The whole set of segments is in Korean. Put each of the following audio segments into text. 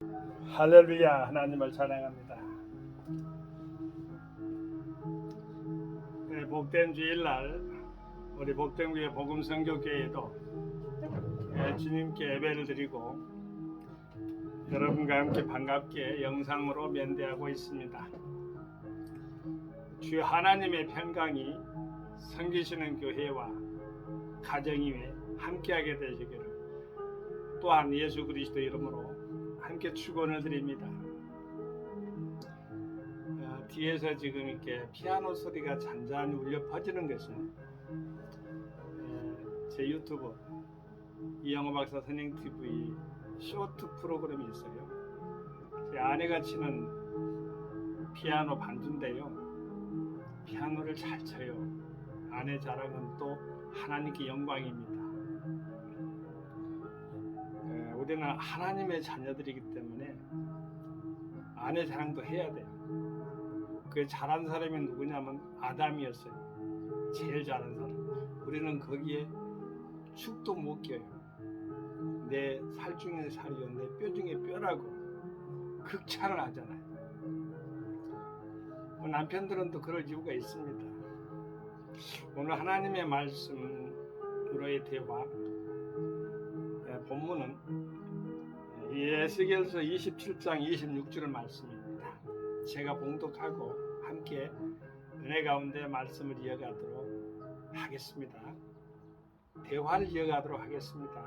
할렐루야, 하나님을 찬양합니다. 네, 복된 주일날 우리 복된교회 복음선교교회도 주님께 예배를 드리고 여러분과 함께 반갑게 영상으로 면대하고 있습니다. 주 하나님의 평강이 섬기시는 교회와 가정이 함께하게 되시기를 또한 예수 그리스도 이름으로 함께 축원을 드립니다. 뒤에서 지금 이렇게 피아노 소리가 잔잔히 울려 퍼지는 것은 제 유튜브 이영호 박사 선행 TV 쇼트 프로그램이 있어요. 제 아내가 치는 피아노 반주인데요. 피아노를 잘 쳐요. 아내 자랑은 또 하나님께 영광입니다. 우리는 하나님의 자녀들이기 때문에 아내 자랑도 해야 돼요. 그 잘한 사람이 누구냐면 아담이었어요. 제일 잘한 사람. 우리는 거기에 축도 못 껴요. 내 살 중에 살이요, 내 뼈 중에 뼈라고 극찬을 하잖아요. 남편들은 또 그럴 이유가 있습니다. 오늘 하나님의 말씀으로의 대화 본문은 에스겔서 27장 26절 말씀입니다. 제가 봉독하고 함께 은혜 가운데 말씀을 이어가도록 하겠습니다. 대화를 이어가도록 하겠습니다.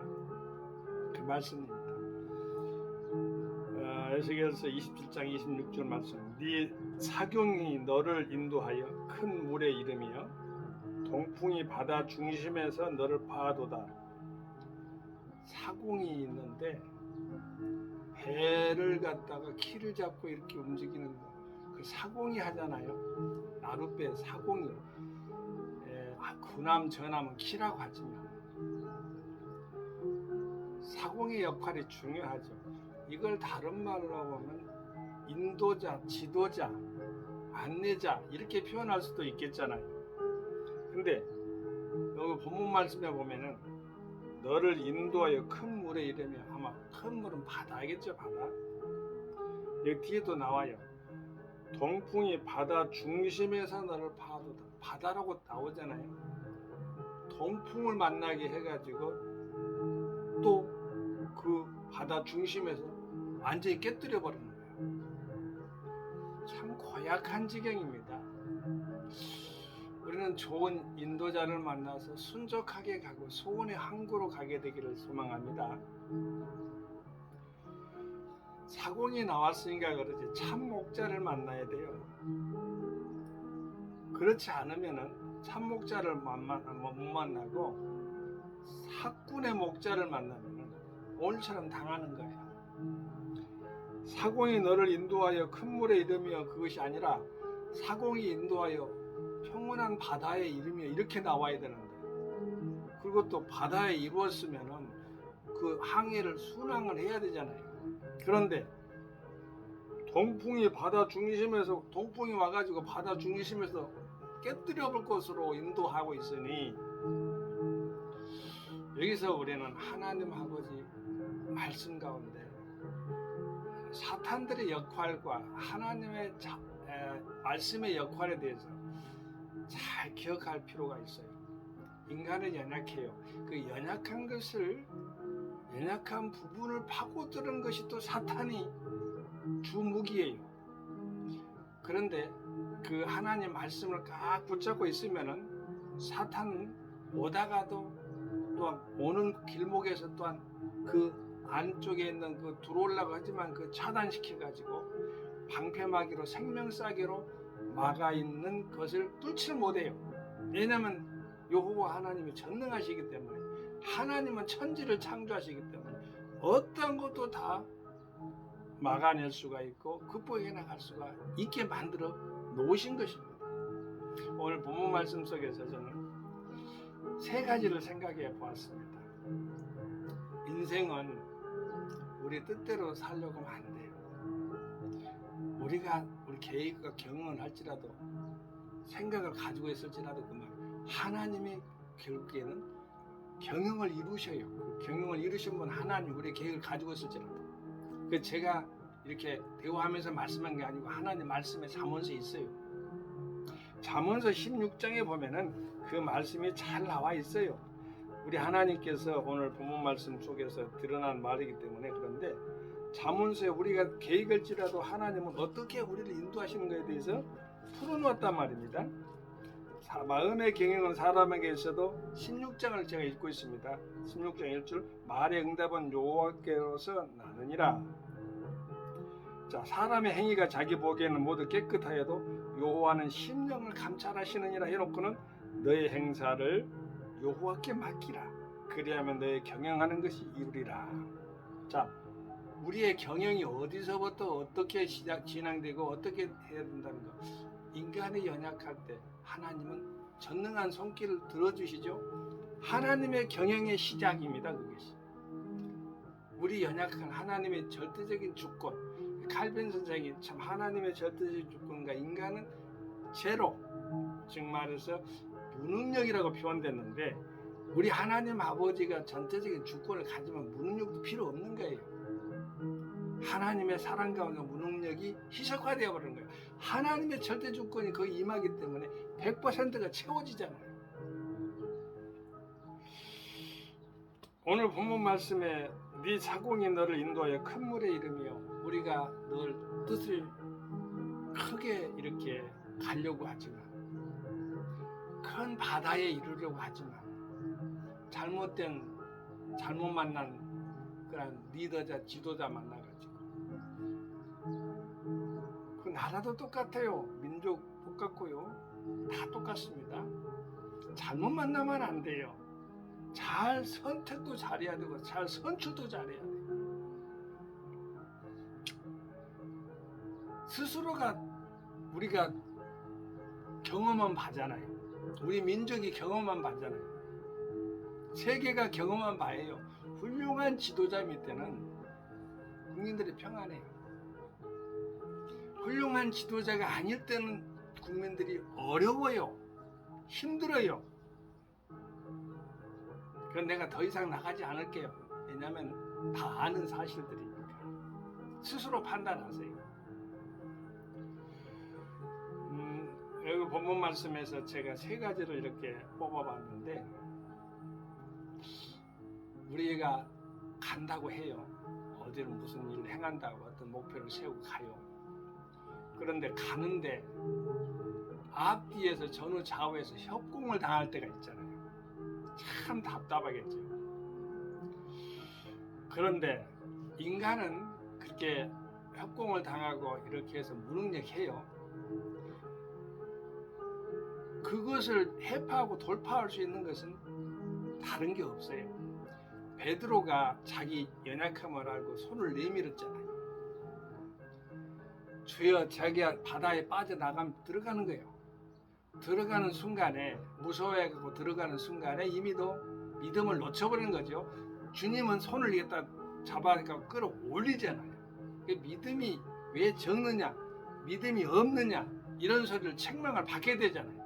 그 말씀입니다. 에스겔서 27장 26절 말씀. 네 사경이 너를 인도하여 큰 물에 이르며 동풍이 바다 중심에서 너를 파도다. 사공이 있는데 배를 갖다가 키를 잡고 이렇게 움직이는 거, 그 사공이 하잖아요. 나룻배 사공이. 구남 저남은 키라고 하지만 사공의 역할이 중요하죠. 이걸 다른 말로 하면 인도자, 지도자, 안내자 이렇게 표현할 수도 있겠잖아요. 근데 여기 본문 말씀에 보면은 너를 인도하여 큰 물에 이르며, 아마 큰 물은 바다겠죠. 바다. 여기 뒤에도 나와요. 동풍이 바다 중심에서 너를 파도다. 바다라고 나오잖아요. 동풍을 만나게 해가지고 또 그 바다 중심에서 완전히 깨뜨려 버리는 거예요. 참 고약한 지경입니다. 우리는 좋은 인도자를 만나서 순적하게 가고 소원의 항구로 가게 되기를 소망합니다. 사공이 나왔으니까 그러지 참 목자를 만나야 돼요. 그렇지 않으면 참 목자를 못 만나고 사꾼의 목자를 만나면 오늘처럼 당하는 거예요. 사공이 너를 인도하여 큰 물에 이르며 그것이 아니라 사공이 인도하여 평온한 바다에 이르며 이렇게 나와야 되는데, 그리고 또 바다에 이루었으면은 그 항해를 순항을 해야 되잖아요. 그런데 동풍이 바다 중심에서, 동풍이 와가지고 바다 중심에서 깨뜨려 볼 것으로 인도하고 있으니, 여기서 우리는 하나님 아버지 말씀 가운데 사탄들의 역할과 하나님의 말씀의 역할에 대해서 잘 기억할 필요가 있어요. 인간은 연약해요. 그 연약한 것을, 연약한 부분을 파고드는 것이 또 사탄이 주 무기예요. 그런데 그 하나님 말씀을 꽉 붙잡고 있으면은 사탄은 오다가도 또한 오는 길목에서 또한 그 안쪽에 있는 그 들어오려고 하지만 그 차단시켜 가지고 방패막이로, 생명싸개로 막아 있는 것을 뚫지 못해요. 왜냐하면 여호와 하나님이 전능하시기 때문에, 하나님은 천지를 창조하시기 때문에 어떤 것도 다 막아낼 수가 있고 극복해 나갈 수가 있게 만들어 놓으신 것입니다. 오늘 본문 말씀 속에서 저는 세 가지를 생각해 보았습니다. 인생은 우리 뜻대로 살려고 하면 안 돼요. 우리가 우리 계획과 경험을 할지라도, 생각을 가지고 있을지라도 그만 하나님이 결국에는 경영을 이루셔요. 그 경영을 이루신 분 하나님, 우리 계획을 가지고 있을지라도 그 제가 이렇게 대화하면서 말씀한 게 아니고 하나님 말씀에 잠언서에 있어요. 잠언서 16장에 보면은 그 말씀이 잘 나와 있어요. 우리 하나님께서 오늘 본문 말씀 속에서 드러난 말이기 때문에. 그런데 잠언서에 우리가 계획을지라도 하나님은 어떻게 우리를 인도하시는 것에 대해서 풀어놓았단 말입니다. 마음의 경영은 사람에게 있어도 16장을 제가 읽고 있습니다. 16장 1절 말의 응답은 여호와께로서 나느니라. 자, 사람의 행위가 자기 보기에는 모두 깨끗하여도 여호와는 심령을 감찰하시느니라 해놓고는 너의 행사를 여호와께 맡기라. 그리하면 너의 경영하는 것이 이루리라. 자, 우리의 경영이 어디서부터 어떻게 진행되고 어떻게 해야 된다는 거. 인간이 연약할 때 하나님은 전능한 손길을 들어주시죠. 하나님의 경영의 시작입니다. 그것이. 우리 연약한 하나님의 절대적인 주권. 칼빈 선생이 참 하나님의 절대적인 주권과 인간은 제로, 즉 말해서 무능력이라고 표현됐는데 우리 하나님 아버지가 전체적인 주권을 가지면 무능력도 필요 없는 거예요. 하나님의 사랑 가운데 무능력이 희석화되어 버리는 거예요. 하나님의 절대 주권이 거의 임하기 때문에 100%가 채워지잖아요. 오늘 본문 말씀에 네 자궁이 너를 인도하여 큰 물에 이르며 우리가 늘 뜻을 크게 이렇게 가려고 하지만 큰 바다에 이르려고 하지만 잘못 만난 그런 리더자 지도자 만나가지고 그 나라도 똑같아요. 민족 똑같고요. 다 똑같습니다. 잘못 만나면 안 돼요. 잘 선택도 잘해야 되고 잘 선출도 잘해야 돼요. 스스로가 우리가 경험한 바잖아요. 우리 민족이 경험한 바잖아요. 세계가 경험한 바예요. 훌륭한 지도자 밑에는 국민들이 평안해요. 훌륭한 지도자가 아닐 때는 국민들이 어려워요. 힘들어요. 그건 내가 더 이상 나가지 않을게요. 왜냐하면 다 아는 사실들이니까. 스스로 판단하세요. 여기 본문 말씀에서 제가 세 가지를 이렇게 뽑아봤는데 우리가 간다고 해요. 어디를 무슨 일을 행한다고 어떤 목표를 세우고 가요. 그런데 가는데 앞뒤에서 전후 좌우에서 협공을 당할 때가 있잖아요. 참 답답하겠죠. 그런데 인간은 그렇게 협공을 당하고 이렇게 해서 무능력해요. 그것을 해파하고 돌파할 수 있는 것은 다른 게 없어요. 베드로가 자기 연약함을 알고 손을 내밀었잖아요. 주여, 자기가 바다에 빠져나가면 들어가는 거예요. 들어가는 순간에 무서워해가지고 들어가는 순간에 이미도 믿음을 놓쳐버린 거죠. 주님은 손을 이겼다 잡아가지고 끌어올리잖아요. 믿음이 왜 적느냐, 믿음이 없느냐 이런 소리를 책망을 받게 되잖아요.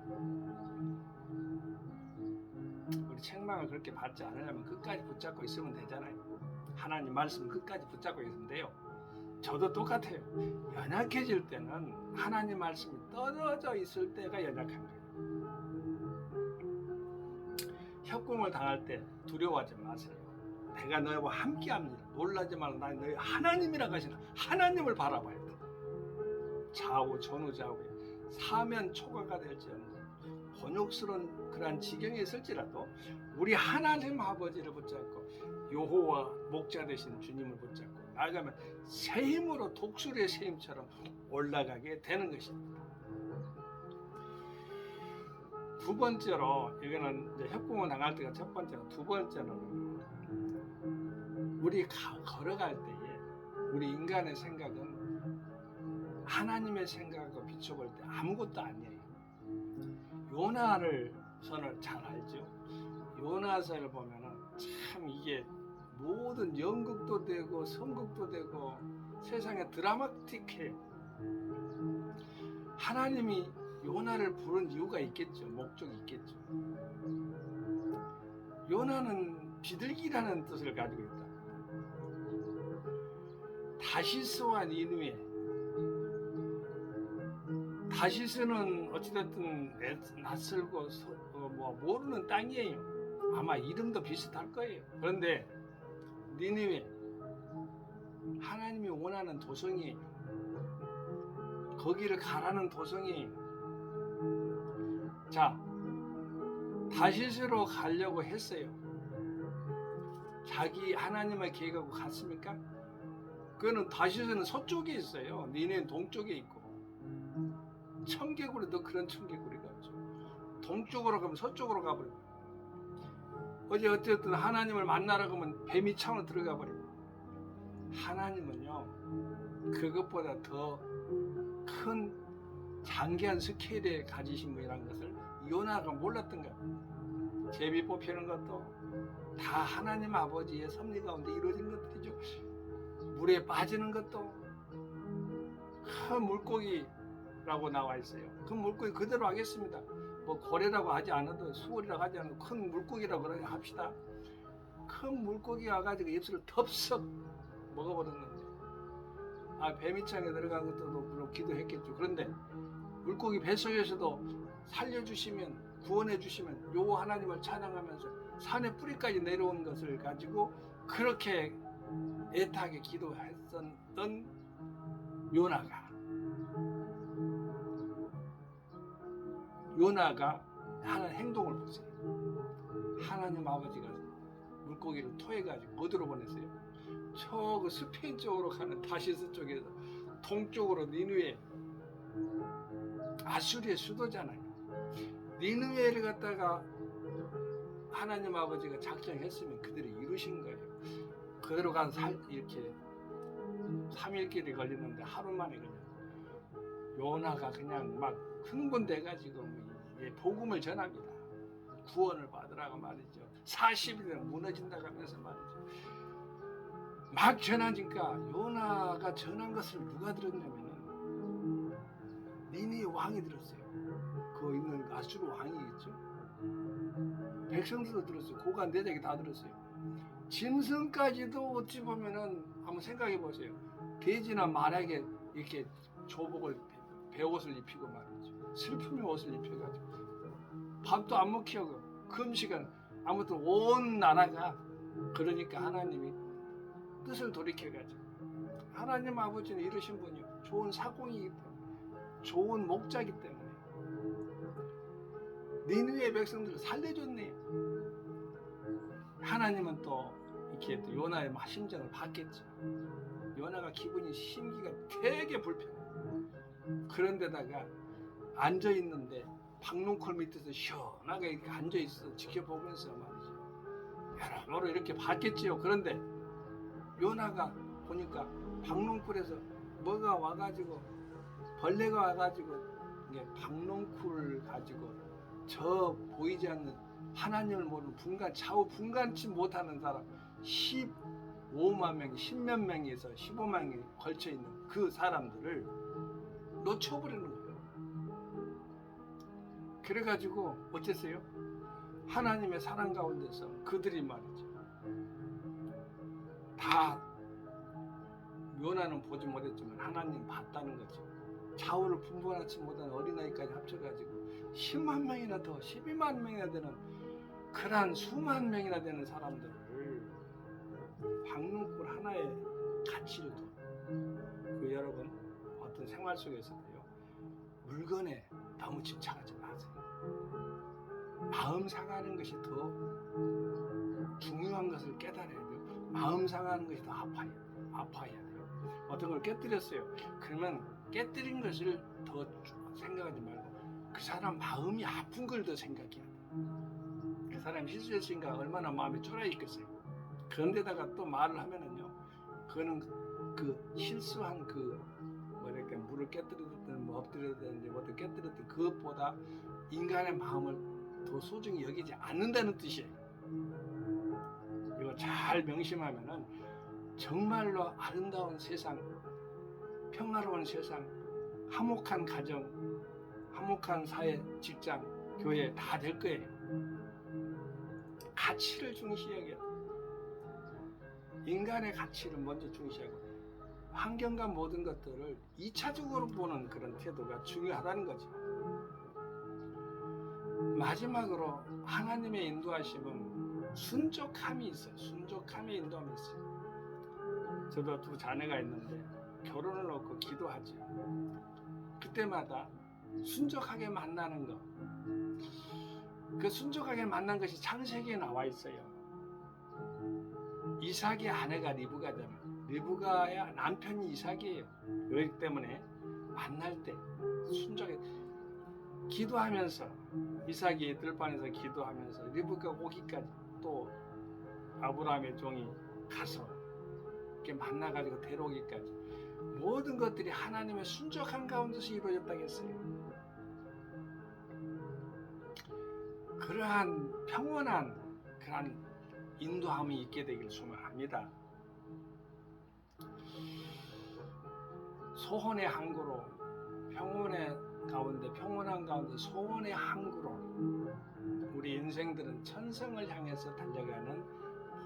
우리 책망을 그렇게 받지 않으려면 끝까지 붙잡고 있으면 되잖아요. 하나님 말씀 끝까지 붙잡고 있으면 돼요. 저도 똑같아요. 연약해질 때는 하나님 말씀이 떨어져 있을 때가 연약한 거예요. 협공을 당할 때 두려워하지 마세요. 내가 너희와 함께합니다. 놀라지 말고 나 너희 하나님이라고 하시는 하나님을 바라봐야 돼. 좌우 전후 좌우에 사면 초과가 될지언정 곤욕스러운 그러한 지경에 있을지라도 우리 하나님 아버지를 붙잡고 여호와 목자 되신 주님을 붙잡고 나아가면 새 힘으로 독수리의 새 힘처럼 올라가게 되는 것입니다. 두 번째로 이거는 이제 협공을 당할 때가 첫 번째로, 두 번째는 우리 걸어갈 때에 우리 인간의 생각은 하나님의 생각하고 비춰볼 때 아무것도 아니에요. 요나를 선을 잘 알죠. 요나서를 보면은 참 이게 모든 연극도 되고 선극도 되고 세상에 드라마틱해요. 하나님이 요나를 부른 이유가 있겠죠. 목적이 있겠죠. 요나는 비둘기라는 뜻을 가지고 있다. 다시스와 니느웨. 다시스는 어찌됐든 낯설고 모르는 땅이에요. 아마 이름도 비슷할 거예요. 그런데 니느웨, 하나님이 원하는 도성이에요. 거기를 가라는 도성이에요. 자, 다시스로 가려고 했어요. 자기 하나님의 계획하고 같습니까? 그거는 다시스는 서쪽에 있어요. 니네는 동쪽에 있고. 청개구리도 그런 청개구리가 없죠. 동쪽으로 가면 서쪽으로 가버리고. 어쨌든 하나님을 만나러 가면 뱀이 창으로 들어가 버리고. 하나님은요, 그것보다 더 큰 장기한 스케일에 가지신 분이라는 것을 요나가 몰랐던 거예요. 제비 뽑히는 것도 다 하나님 아버지의 섭리 가운데 이루어진 것들이죠. 물에 빠지는 것도 큰 물고기라고 나와 있어요. 그 물고기 그대로 하겠습니다. 뭐 고래라고 하지 않아도 수월이라고 하지 않아도 큰 물고기라고 합시다. 큰 물고기 와가지고 입술을 덥석 먹어버렸는데, 뱀이창에 들어간 것도 물론 기도했겠죠. 그런데 물고기 뱃속에서도 살려주시면, 구원해주시면 요 하나님을 찬양하면서 산의 뿌리까지 내려온 것을 가지고 그렇게 애타게 기도했었던 요나가 하는 행동을 보세요. 하나님 아버지가 물고기를 토해가지고 어디로 보냈어요? 저 그 스페인 쪽으로 가는 다시스 쪽에서 동쪽으로 니느웨, 아수리의 수도잖아요. 니느웨를 갖다가 하나님 아버지가 작정했으면 그대로 이루신 거예요. 그대로 가서 이렇게 3일길이 걸리는데 하루 만에 그냥 요나가 그냥 막 흥분돼가지고 복음을 전합니다. 구원을 받으라고 말이죠. 40일은 무너진다고 하면서 말이죠. 막 전하니까 요나가 전한 것을 누가 들었냐면은 니느웨 왕이 들었어요. 거기 있는 아수르 왕이겠죠. 백성들도 들었어요. 고관 대작이 다 들었어요. 짐승까지도 어찌 보면은 한번 생각해 보세요. 돼지나 말에게 이렇게 조복을 베옷을 입히고 말이죠. 슬픔의 옷을 입혀가지고 밥도 안 먹히고 금식은 아무튼 온 나라가, 그러니까 하나님이 뜻을 돌이켜가지고, 하나님 아버지는 이러신 분이요, 좋은 사공이기 때문에, 좋은 목자이기 때문에 니느웨 백성들을 살려줬네요. 하나님은 또 이렇게 또 요나의 심정을 봤겠죠. 요나가 기분이, 심기가 되게 불편해요. 그런데다가 앉아 있는데 박농쿨 밑에서 시원하게 이렇게 앉아 있어 지켜보면서 말이죠. 여러모로 이렇게 봤겠지요. 그런데 요나가 보니까 박농쿨에서 뭐가 와가지고, 벌레가 와가지고 이게 박농쿨을 가지고 저 보이지 않는 하나님을 모르는 좌우 분간치 못하는 사람 15만 명이, 10몇 명에서 15만 명이 걸쳐 있는 그 사람들을 놓쳐버리는 거예요. 그래가지고 어땠어요? 하나님의 사랑 가운데서 그들이 말이죠, 다 요나는 보지 못했지만 하나님 봤다는 거죠. 좌우를 분간하지 못한 어린아이까지 합쳐가지고 10만 명이나 더, 12만 명이나 되는 그러한 수만 명이나 되는 사람들을 박농쿨 하나의 가치를 둬. 여러분 어떤 생활 속에서도요, 물건에 너무 집착하지 마세요. 마음 상하는 것이 더 중요한 것을 깨달아야 돼요. 마음 상하는 것이 더 아파야 돼요. 어떤 걸 깨뜨렸어요. 그러면 깨뜨린 것을 더 생각하지 말고 그 사람 마음이 아픈 걸 더 생각해야 돼요. 그 사람이 실수했으니까 얼마나 마음이 쫄아 있겠어요. 그런데다가 또 말을 하면은요, 그거는 그 실수한 뭐랄까, 물을 깨뜨렸든 뭐 엎드렸든지 뭐든 깨뜨렸든 그것보다 인간의 마음을 더 소중히 여기지 않는다는 뜻이에요. 이거 잘 명심하면은 정말로 아름다운 세상, 평화로운 세상, 화목한 가정, 화목한 사회, 직장, 교회 다 될 거예요. 가치를 중시해야 돼요. 인간의 가치를 먼저 중시하고, 환경과 모든 것들을 2차적으로 보는 그런 태도가 중요하다는 거죠. 마지막으로 하나님의 인도하심은 순종함이 있어요. 순종함의 인도함이 있어요. 저도 두 자녀가 있는데 결혼을 놓고 기도하죠. 그때마다 순종하게 만나는 것. 그 순종하게 만난 것이 창세기에 나와 있어요. 이삭의 아내가 리브가잖아요. 리브가의 남편이 이삭이에요. 그렇기 때문에 만날 때 순종해 기도하면서 이삭이 들판에서 기도하면서 리브가 오기까지 또 아브라함의 종이 가서 이렇게 만나가지고 데려오기까지 모든 것들이 하나님의 순종한 가운데서 이루어졌다고 했어요. 그러한 평온한 그러한 인도함이 있게 되길 소망합니다. 소원의 항구로 평온한 가운데 소원의 항구로 우리 인생들은 천성을 향해서 달려가는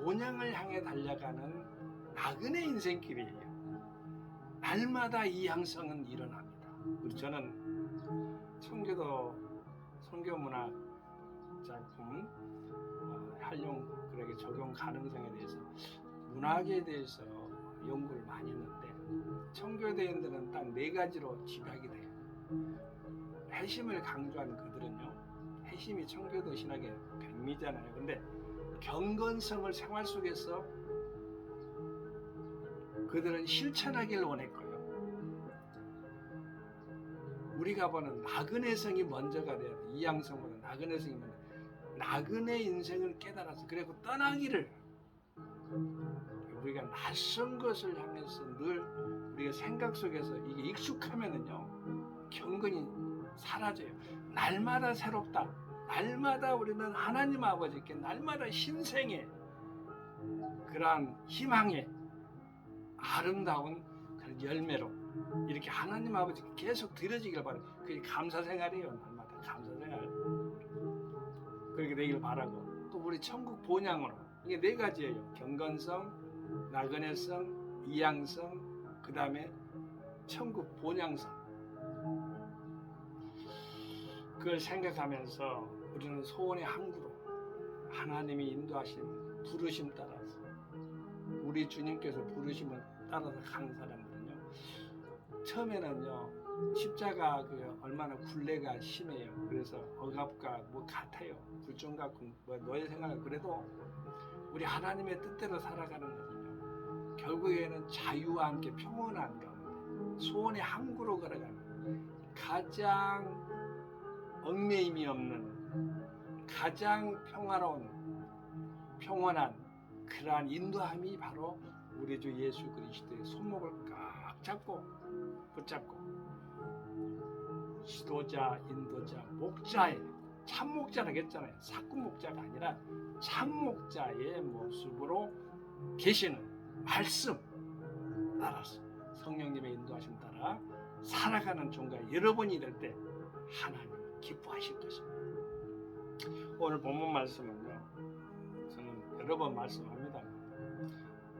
본향을 향해 달려가는 나그네 인생길이에요. 날마다 이 양성은 일어납니다. 저는 청교도 선교문학 작품 활용 그렇게 적용 가능성에 대해서 문학에 대해서 연구를 많이 했는데 청교도인들은 딱 4가지로 집약이 돼요. 회심을 강조하는 그들은요, 회심이 청교도 신학의 백미잖아요. 근데 경건성을 생활 속에서 그들은 실천하기를 원했고요. 우리가 보는 나그네성이 먼저가 돼야 돼. 이양성보다 나그네성이 먼저. 나그네 인생을 깨달아서 그리고 떠나기를 우리가 낯선 것을 향해서 늘 우리가 생각 속에서 이게 익숙하면은요 경건이 사라져요. 날마다 새롭다. 날마다 우리는 하나님 아버지께 날마다 신생의 그러한 희망의 아름다운 그런 열매로 이렇게 하나님 아버지께 계속 드려지길 바라요. 그게 감사 생활이에요. 날마다 감사 생활. 그렇게 되길 바라고 또 우리 천국 본향으로 이게 4가지예요. 경건성, 나그네성, 이양성, 그 다음에 천국 본향성. 그걸 생각하면서 우리는 소원의 항구로 하나님이 인도하신 부르심 따라서 우리 주님께서 부르심을 따라서 가는 사람들은요 처음에는요 십자가 얼마나 굴레가 심해요. 그래서 억압과 뭐 같아요. 불종 같고 뭐 노예 생활. 그래도 우리 하나님의 뜻대로 살아가는 거거든요. 결국에는 자유와 함께 평온한 가운데 소원의 항구로 걸어가는 가장 얽매임이 없는 가장 평화로운 평온한 그러한 인도함이 바로 우리 주 예수 그리스도의 손목을 꽉 잡고 붙잡고 지도자, 인도자, 목자의 참목자라고 했잖아요. 사꾼 목자가 아니라 참목자의 모습으로 계시는 말씀 따라서 성령님의 인도하심 따라 살아가는 종과 여러분이 될 때 하나님은 기뻐하실 것입니다. 오늘 본문 말씀은요 저는 여러 번 말씀합니다.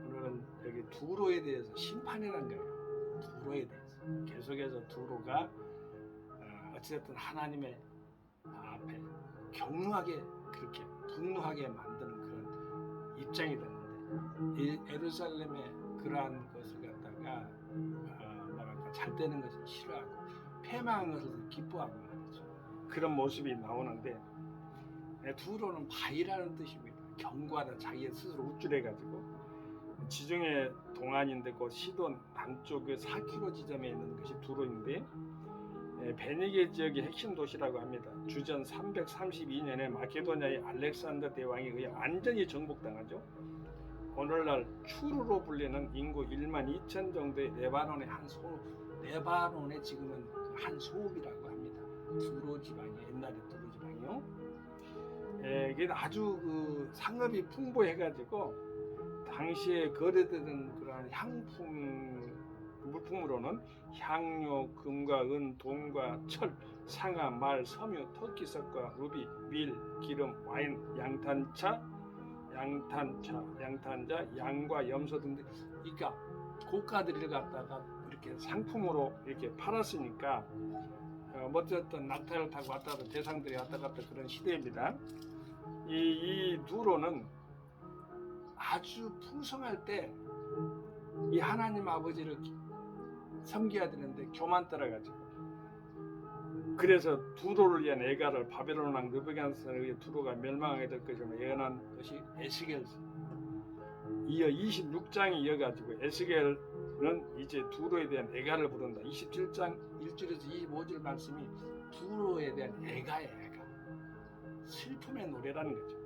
오늘은 여기 두로에 대해서 심판이라는 거예요. 두로에 대해서 계속해서 두로가 어찌됐든 하나님의 앞에 경노하게 그렇게 분노하게 만드는 그런 입장이 됐는데 예루살렘의 그러한 것을 갖다가 잘 되는 것을 싫어하고 패망한 것을 기뻐하고 말이죠. 그런 모습이 나오는데 두로는 바위라는 뜻입니다. 견고하다. 자기 스스로 우쭐해가지고 지중해 동안인데 그 시돈 남쪽의 4km 지점에 있는 것이 두로인데 베니게 지역의 핵심 도시라고 합니다. 주전 332년에 마케도니아의 알렉산더 대왕에 의해 완전히 정복당하죠. 오늘날 추르로 불리는 인구 1만 2천 정도의 레바논의 한 소읍, 레바논의 지금은 한 소읍이라고 합니다. 두로 지방이 옛날에 두로 지방이요. 이게 아주 상업이 풍부해가지고 당시에 거래되던 그러한 물품으로는 향료, 금과 은, 동과 철, 상아, 말, 섬유, 터키석과 루비, 밀, 기름, 와인, 양탄자, 양과 염소 등등. 그러니까 고가들을 갖다가 이렇게 상품으로 이렇게 팔았으니까 어쨌든 낙타를 타고 왔다 갔다 대상들이 왔다 갔다 그런 시대입니다. 이 두로는 아주 풍성할 때 이 하나님 아버지를 섬겨야 되는데 교만 따라가지고, 그래서 두로를 위한 애가를 바벨론 왕 느부갓네살에 의해 두로가 멸망하게 될 것임을 예언한 것이 에스겔 이어 26장이 이어가지고 에스겔은 이제 두로에 대한 애가를 부른다. 27장 1절에서 25절 말씀이 두로에 대한 애가예요. 애가. 슬픔의 노래라는 거죠.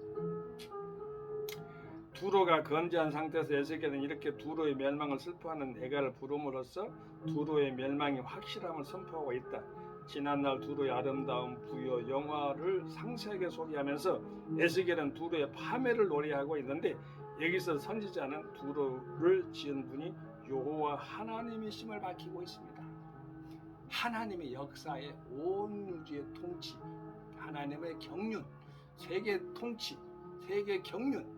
두로가 건재한 상태에서 에스겔은 이렇게 두로의 멸망을 슬퍼하는 애가를 부름으로써 두로의 멸망이 확실함을 선포하고 있다. 지난날 두로의 아름다움, 부여, 영화를 상세하게 소개하면서 에스겔은 두로의 파멸을 노래하고 있는데, 여기서 선지자는 두로를 지은 분이 여호와 하나님이심을 밝히고 있습니다. 하나님의 역사의 온 우주의 통치, 하나님의 경륜, 세계 통치, 세계 경륜,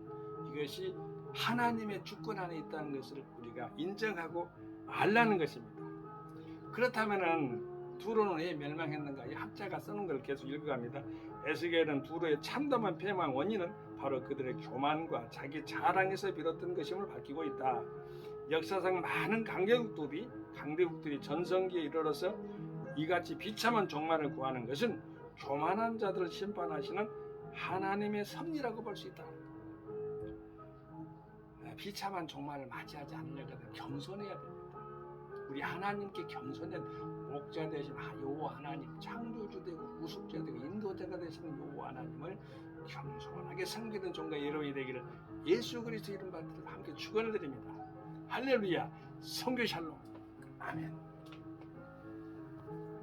이것이 하나님의 주권 안에 있다는 것을 우리가 인정하고 알라는 것입니다. 그렇다면은 두로는 왜 멸망했는가? 이 학자가 쓰는 걸 계속 읽어갑니다. 에스겔은 두로의 참담한 패망 원인은 바로 그들의 교만과 자기 자랑에서 비롯된 것임을 밝히고 있다. 역사상 많은 강대국들이 전성기에 이르러서 이같이 비참한 종말을 구하는 것은 교만한 자들을 심판하시는 하나님의 섭리라고 볼 수 있다. 비참한 종말을 맞이하지 않으려면 겸손해야 됩니다. 우리 하나님께 겸손한 목자 되신 여호와 하나님, 창조주 되고 구속자 되고 인도자가 되시는 여호와 하나님을 겸손하게 섬기는 종과 여러분이 되기를 예수 그리스도 이름 받들어 함께 축원을 드립니다. 할렐루야. 성교 샬롬. 아멘.